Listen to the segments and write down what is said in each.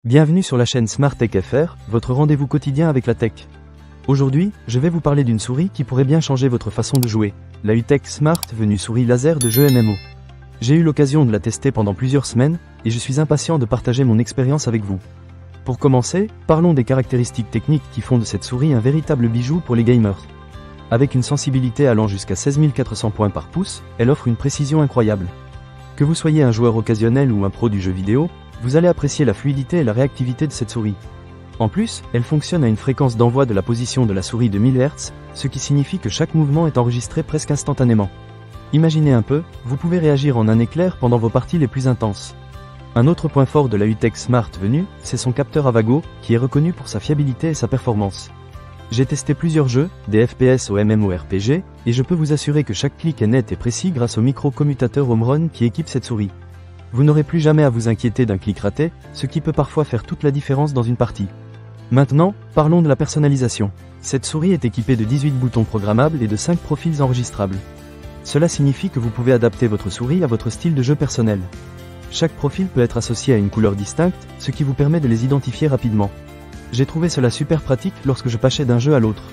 Bienvenue sur la chaîne Smart Tech FR, votre rendez-vous quotidien avec la tech. Aujourd'hui, je vais vous parler d'une souris qui pourrait bien changer votre façon de jouer, la UTech Smart Venue souris laser de jeu MMO. J'ai eu l'occasion de la tester pendant plusieurs semaines, et je suis impatient de partager mon expérience avec vous. Pour commencer, parlons des caractéristiques techniques qui font de cette souris un véritable bijou pour les gamers. Avec une sensibilité allant jusqu'à 16 400 points par pouce, elle offre une précision incroyable. Que vous soyez un joueur occasionnel ou un pro du jeu vidéo, vous allez apprécier la fluidité et la réactivité de cette souris. En plus, elle fonctionne à une fréquence d'envoi de la position de la souris de 1000 Hz, ce qui signifie que chaque mouvement est enregistré presque instantanément. Imaginez un peu, vous pouvez réagir en un éclair pendant vos parties les plus intenses. Un autre point fort de la UTech Smart Venue, c'est son capteur Avago, qui est reconnu pour sa fiabilité et sa performance. J'ai testé plusieurs jeux, des FPS au MMORPG, et je peux vous assurer que chaque clic est net et précis grâce au micro-commutateur Home Run qui équipe cette souris. Vous n'aurez plus jamais à vous inquiéter d'un clic raté, ce qui peut parfois faire toute la différence dans une partie. Maintenant, parlons de la personnalisation. Cette souris est équipée de 18 boutons programmables et de 5 profils enregistrables. Cela signifie que vous pouvez adapter votre souris à votre style de jeu personnel. Chaque profil peut être associé à une couleur distincte, ce qui vous permet de les identifier rapidement. J'ai trouvé cela super pratique lorsque je passais d'un jeu à l'autre.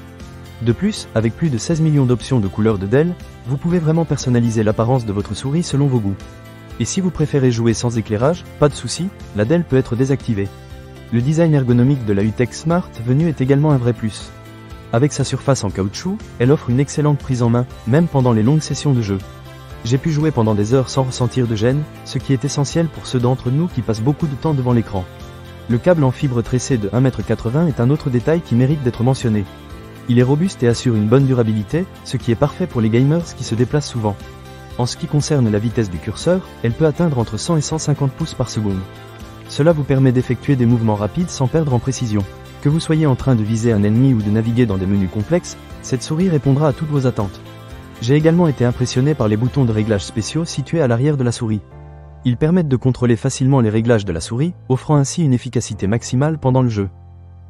De plus, avec plus de 16 millions d'options de couleurs de Dell, vous pouvez vraiment personnaliser l'apparence de votre souris selon vos goûts. Et si vous préférez jouer sans éclairage, pas de souci, la Dell peut être désactivée. Le design ergonomique de la UTech Smart Venue est également un vrai plus. Avec sa surface en caoutchouc, elle offre une excellente prise en main, même pendant les longues sessions de jeu. J'ai pu jouer pendant des heures sans ressentir de gêne, ce qui est essentiel pour ceux d'entre nous qui passent beaucoup de temps devant l'écran. Le câble en fibre tressée de 1,80 m est un autre détail qui mérite d'être mentionné. Il est robuste et assure une bonne durabilité, ce qui est parfait pour les gamers qui se déplacent souvent. En ce qui concerne la vitesse du curseur, elle peut atteindre entre 100 et 150 pouces par seconde. Cela vous permet d'effectuer des mouvements rapides sans perdre en précision. Que vous soyez en train de viser un ennemi ou de naviguer dans des menus complexes, cette souris répondra à toutes vos attentes. J'ai également été impressionné par les boutons de réglage spéciaux situés à l'arrière de la souris. Ils permettent de contrôler facilement les réglages de la souris, offrant ainsi une efficacité maximale pendant le jeu.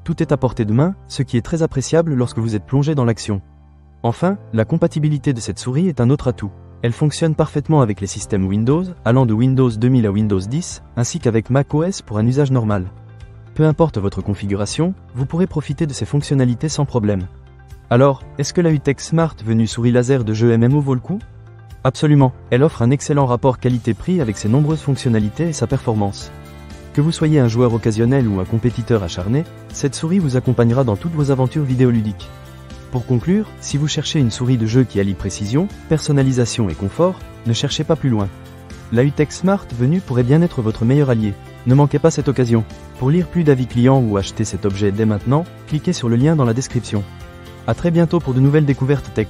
Tout est à portée de main, ce qui est très appréciable lorsque vous êtes plongé dans l'action. Enfin, la compatibilité de cette souris est un autre atout. Elle fonctionne parfaitement avec les systèmes Windows, allant de Windows 2000 à Windows 10, ainsi qu'avec macOS pour un usage normal. Peu importe votre configuration, vous pourrez profiter de ces fonctionnalités sans problème. Alors, est-ce que la UTech Smart Venue souris laser de jeu MMO vaut le coup? Absolument, elle offre un excellent rapport qualité-prix avec ses nombreuses fonctionnalités et sa performance. Que vous soyez un joueur occasionnel ou un compétiteur acharné, cette souris vous accompagnera dans toutes vos aventures vidéoludiques. Pour conclure, si vous cherchez une souris de jeu qui allie précision, personnalisation et confort, ne cherchez pas plus loin. La UTech Smart Venue pourrait bien être votre meilleur allié. Ne manquez pas cette occasion. Pour lire plus d'avis clients ou acheter cet objet dès maintenant, cliquez sur le lien dans la description. À très bientôt pour de nouvelles découvertes tech.